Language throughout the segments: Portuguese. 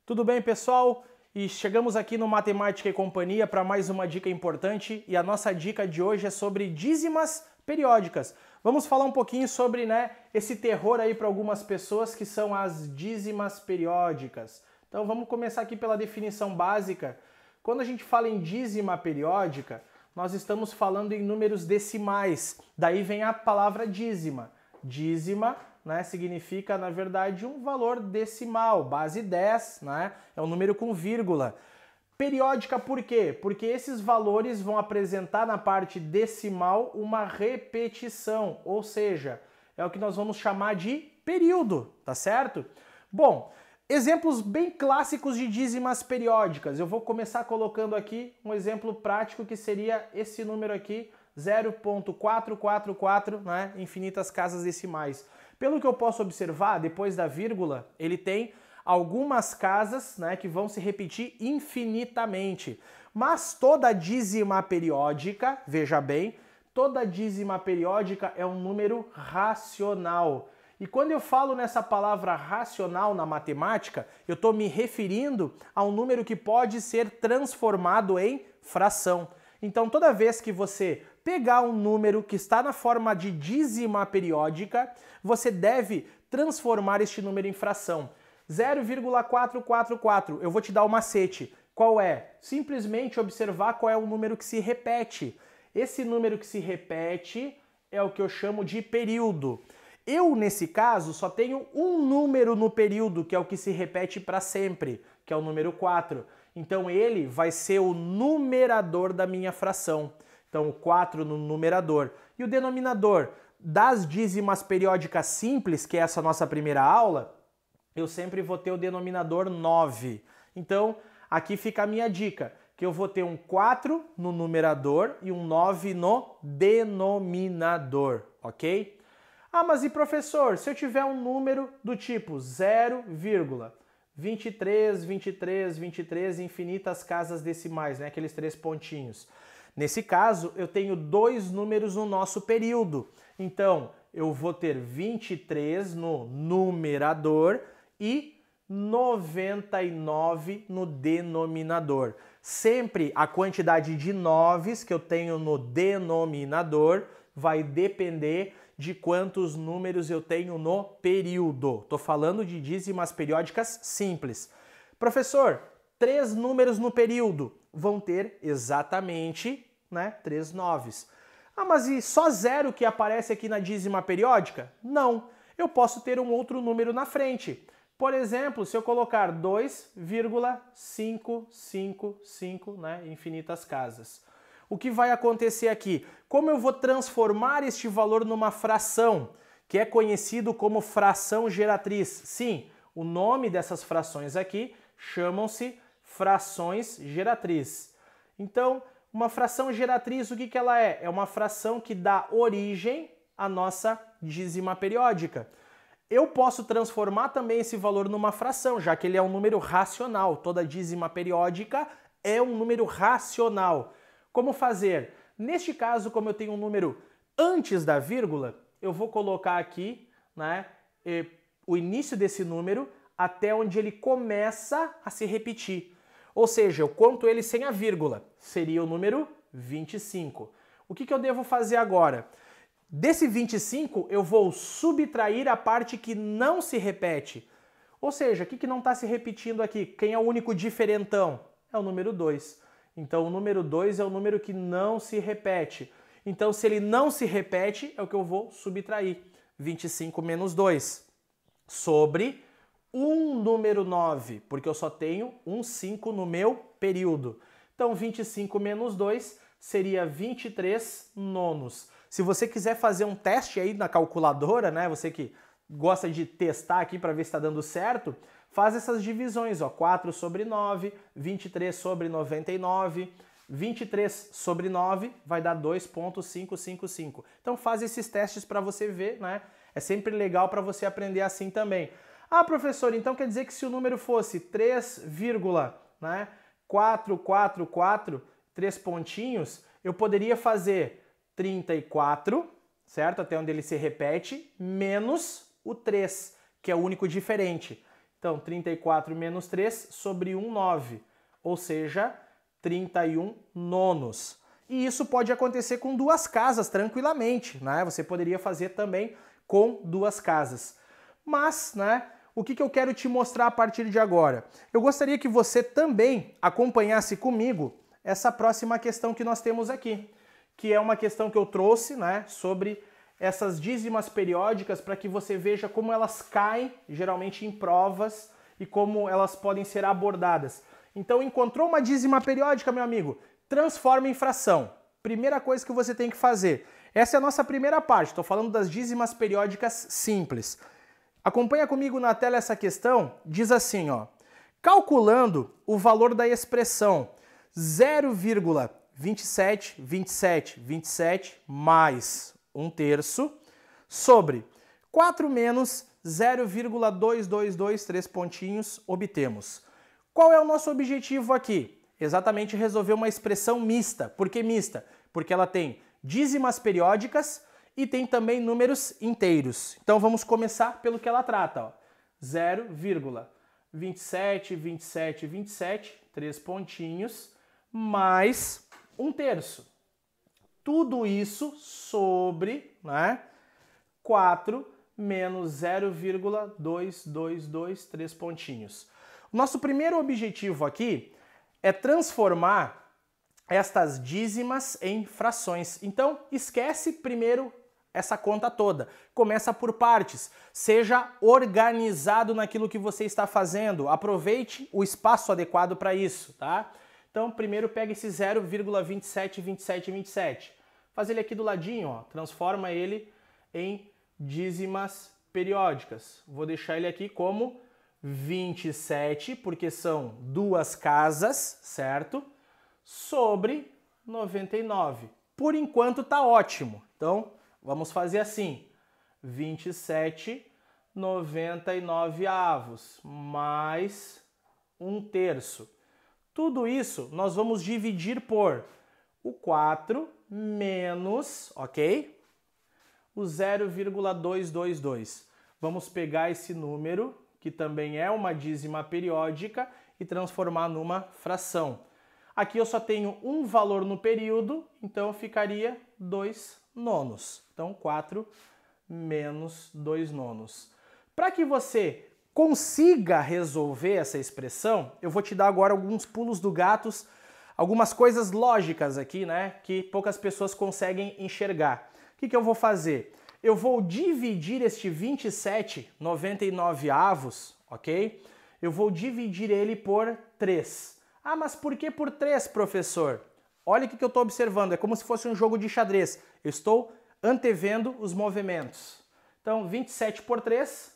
Tudo bem, pessoal? E chegamos aqui no Matemática e Companhia para mais uma dica importante, e a nossa dica de hoje é sobre dízimas periódicas. Vamos falar um pouquinho sobre, esse terror aí para algumas pessoas que são as dízimas periódicas. Então vamos começar aqui pela definição básica. Quando a gente fala em dízima periódica, nós estamos falando em números decimais. Daí vem a palavra dízima. Dízima, significa, na verdade, um valor decimal, base 10, é um número com vírgula. Periódica por quê? Porque esses valores vão apresentar na parte decimal uma repetição, ou seja, é o que nós vamos chamar de período, tá certo? Bom, exemplos bem clássicos de dízimas periódicas. Eu vou começar colocando aqui um exemplo prático que seria esse número aqui, 0.444, infinitas casas decimais. Pelo que eu posso observar, depois da vírgula, ele tem algumas casas, que vão se repetir infinitamente. Mas toda dízima periódica, veja bem, toda dízima periódica é um número racional. E quando eu falo nessa palavra racional na matemática, eu estou me referindo a um número que pode ser transformado em fração. Então, toda vez que você pegar um número que está na forma de dízima periódica, você deve transformar este número em fração. 0,444, eu vou te dar um macete. Qual é? Simplesmente observar qual é o número que se repete. Esse número que se repete é o que eu chamo de período. Eu, nesse caso, só tenho um número no período, que é o que se repete para sempre, que é o número 4. Então ele vai ser o numerador da minha fração. Então o 4 no numerador. E o denominador das dízimas periódicas simples, que é essa nossa primeira aula, eu sempre vou ter o denominador 9. Então aqui fica a minha dica, que eu vou ter um 4 no numerador e um 9 no denominador, ok? Ah, mas e professor, se eu tiver um número do tipo 0,23, 23, 23, infinitas casas decimais, aqueles 3 pontinhos. Nesse caso, eu tenho dois números no nosso período. Então, eu vou ter 23 no numerador e 99 no denominador. Sempre a quantidade de noves que eu tenho no denominador vai depender de quantos números eu tenho no período. Estou falando de dízimas periódicas simples. Professor, 3 números no período vão ter exatamente 3 noves. Ah, mas e só 0 que aparece aqui na dízima periódica? Não, eu posso ter um outro número na frente. Por exemplo, se eu colocar 2,555, infinitas casas. O que vai acontecer aqui? Como eu vou transformar este valor numa fração, que é conhecido como fração geratriz? Sim, o nome dessas frações aqui chamam-se frações geratriz. Então, uma fração geratriz, o que ela é? É uma fração que dá origem à nossa dízima periódica. Eu posso transformar também esse valor numa fração, já que ele é um número racional. Toda dízima periódica é um número racional. Como fazer? Neste caso, como eu tenho um número antes da vírgula, eu vou colocar aqui o início desse número até onde ele começa a se repetir. Ou seja, eu conto ele sem a vírgula. Seria o número 25. O que eu devo fazer agora? Desse 25, eu vou subtrair a parte que não se repete. Ou seja, o que não está se repetindo aqui? Quem é o único diferentão? É o número 2. Então o número 2 é o número que não se repete. Então se ele não se repete, é o que eu vou subtrair. 25 menos 2. Sobre um número 9, porque eu só tenho um 5 no meu período. Então 25 menos 2 seria 23 nonos. Se você quiser fazer um teste aí na calculadora, você que gosta de testar aqui para ver se está dando certo, faz essas divisões, 4 sobre 9, 23 sobre 99, 23 sobre 9 vai dar 2,555. Então faz esses testes para você ver, É sempre legal para você aprender assim também. Ah, professor, então quer dizer que se o número fosse 3,444, 3 pontinhos, eu poderia fazer 34, certo? Até onde ele se repete, menos o 3, que é o único diferente. Então, 34 menos 3 sobre 1, 9, ou seja, 31 nonos. E isso pode acontecer com duas casas tranquilamente, né? Você poderia fazer também com duas casas. Mas, né, o que eu quero te mostrar a partir de agora? Eu gostaria que você também acompanhasse comigo essa próxima questão que nós temos aqui, que é uma questão que eu trouxe, né, sobre essas dízimas periódicas para que você veja como elas caem, geralmente em provas, e como elas podem ser abordadas. Então, encontrou uma dízima periódica, meu amigo? Transforma em fração. Primeira coisa que você tem que fazer. Essa é a nossa primeira parte, estou falando das dízimas periódicas simples. Acompanha comigo na tela essa questão, diz assim, ó. Calculando o valor da expressão 0,272727 mais 1/3 sobre 4 menos 0,2223 pontinhos, obtemos. Qual é o nosso objetivo aqui? Exatamente resolver uma expressão mista. Por que mista? Porque ela tem dízimas periódicas e tem também números inteiros. Então vamos começar pelo que ela trata. 0,272727, 3 pontinhos, mais 1/3. Tudo isso sobre, né, 4 menos 0,2223 pontinhos. O nosso primeiro objetivo aqui é transformar estas dízimas em frações. Então, esquece primeiro essa conta toda. Começa por partes. Seja organizado naquilo que você está fazendo. Aproveite o espaço adequado para isso, tá? Então, primeiro pega esse 0,272727. Faz ele aqui do ladinho, ó. Transforma ele em dízimas periódicas. Vou deixar ele aqui como 27, porque são duas casas, certo? Sobre 99. Por enquanto tá ótimo. Então, vamos fazer assim. 27/99 mais 1/3. Tudo isso nós vamos dividir por o 4 menos, ok? O 0,222. Vamos pegar esse número, que também é uma dízima periódica, e transformar numa fração. Aqui eu só tenho um valor no período, então ficaria 2 nonos. Então, 4 menos 2 nonos. Para que você consiga resolver essa expressão, eu vou te dar agora alguns pulos do gato, algumas coisas lógicas aqui, né, que poucas pessoas conseguem enxergar. O que eu vou fazer? Eu vou dividir este 27/99, ok? Eu vou dividir ele por 3. Ah, mas por que por 3, professor? Olha o que eu estou observando, é como se fosse um jogo de xadrez. Eu estou antevendo os movimentos. Então, 27 por 3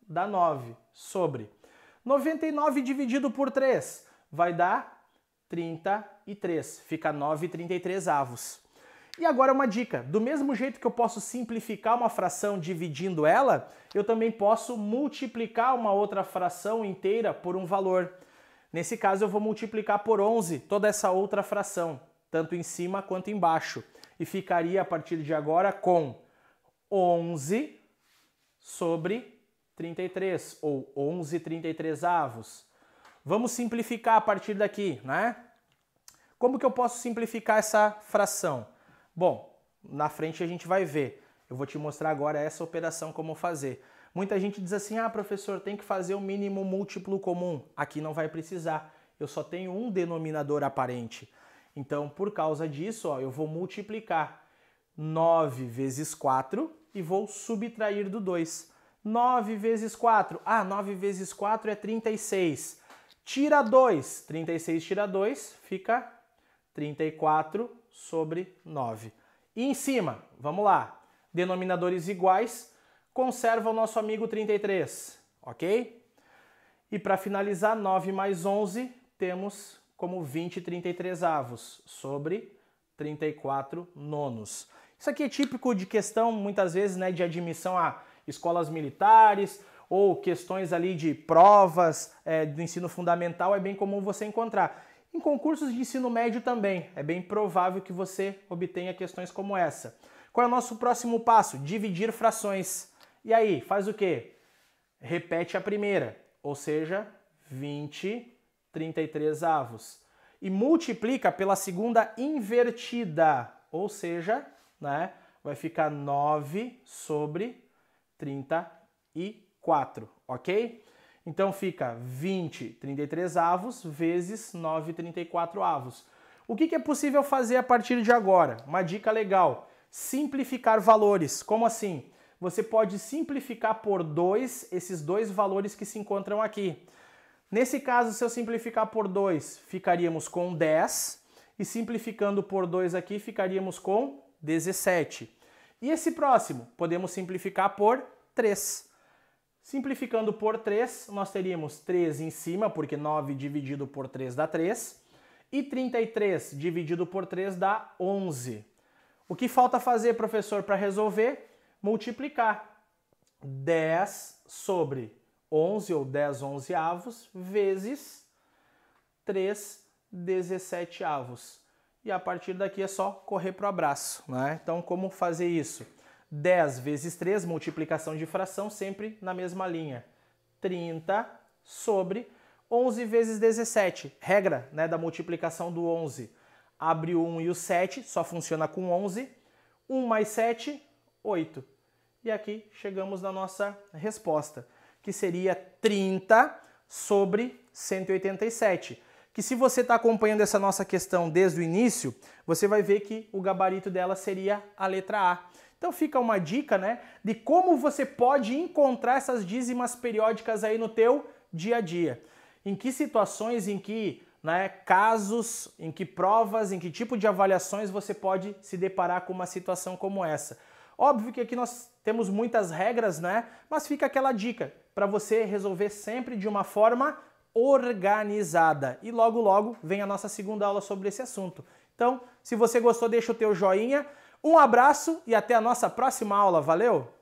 dá 9, sobre 99 dividido por 3 vai dar 33, fica 9/33. E agora uma dica, do mesmo jeito que eu posso simplificar uma fração dividindo ela, eu também posso multiplicar uma outra fração inteira por um valor. Nesse caso eu vou multiplicar por 11 toda essa outra fração, tanto em cima quanto embaixo. E ficaria a partir de agora com 11 sobre 33, ou 11/33. Vamos simplificar a partir daqui, né? Como que eu posso simplificar essa fração? Bom, na frente a gente vai ver. Eu vou te mostrar agora essa operação como fazer. Muita gente diz assim, ah, professor, tem que fazer o mínimo múltiplo comum. Aqui não vai precisar. Eu só tenho um denominador aparente. Então, por causa disso, ó, eu vou multiplicar 9 vezes 4 e vou subtrair do 2. 9 vezes 4. Ah, 9 vezes 4 é 36. Tira 2. 36 tira 2, fica 34 sobre 9. E em cima, vamos lá. Denominadores iguais, conserva o nosso amigo 33, ok? E para finalizar, 9 mais 11, temos como 20/33 sobre 34 nonos. Isso aqui é típico de questão, muitas vezes, né, de admissão a escolas militares ou questões ali de provas do ensino fundamental, é bem comum você encontrar. Em concursos de ensino médio também, é bem provável que você obtenha questões como essa. Qual é o nosso próximo passo? Dividir frações. E aí, faz o quê? Repete a primeira. ou seja, 20/33. E multiplica pela segunda invertida, ou seja, né, vai ficar 9/34, ok? Então fica 20/33 vezes 9/34. O que é possível fazer a partir de agora? Uma dica legal, simplificar valores. Como assim? Você pode simplificar por 2 esses dois valores que se encontram aqui. Nesse caso, se eu simplificar por 2, ficaríamos com 10, e simplificando por 2 aqui, ficaríamos com 17. E esse próximo, podemos simplificar por 3. Simplificando por 3, nós teríamos 3 em cima, porque 9 dividido por 3 dá 3, e 33 dividido por 3 dá 11. O que falta fazer, professor, para resolver? Multiplicar 10 sobre 11 ou 10/11 vezes 3/17. E a partir daqui é só correr para o abraço, né? Então, como fazer isso? 10 vezes 3, multiplicação de fração, sempre na mesma linha. 30 sobre 11 vezes 17. Regra, né, da multiplicação do 11. Abre o 1 e o 7, só funciona com 11. 1 mais 7, 8. E aqui chegamos na nossa resposta, que seria 30 sobre 187. Que se você está acompanhando essa nossa questão desde o início, você vai ver que o gabarito dela seria a letra A. Então fica uma dica, né, de como você pode encontrar essas dízimas periódicas aí no teu dia a dia. Em que situações, em que, né, casos, em que provas, em que tipo de avaliações você pode se deparar com uma situação como essa. Óbvio que aqui nós temos muitas regras, né, mas fica aquela dica para você resolver sempre de uma forma organizada. E logo, logo vem a nossa segunda aula sobre esse assunto. Então, se você gostou, deixa o teu joinha. Um abraço e até a nossa próxima aula. Valeu!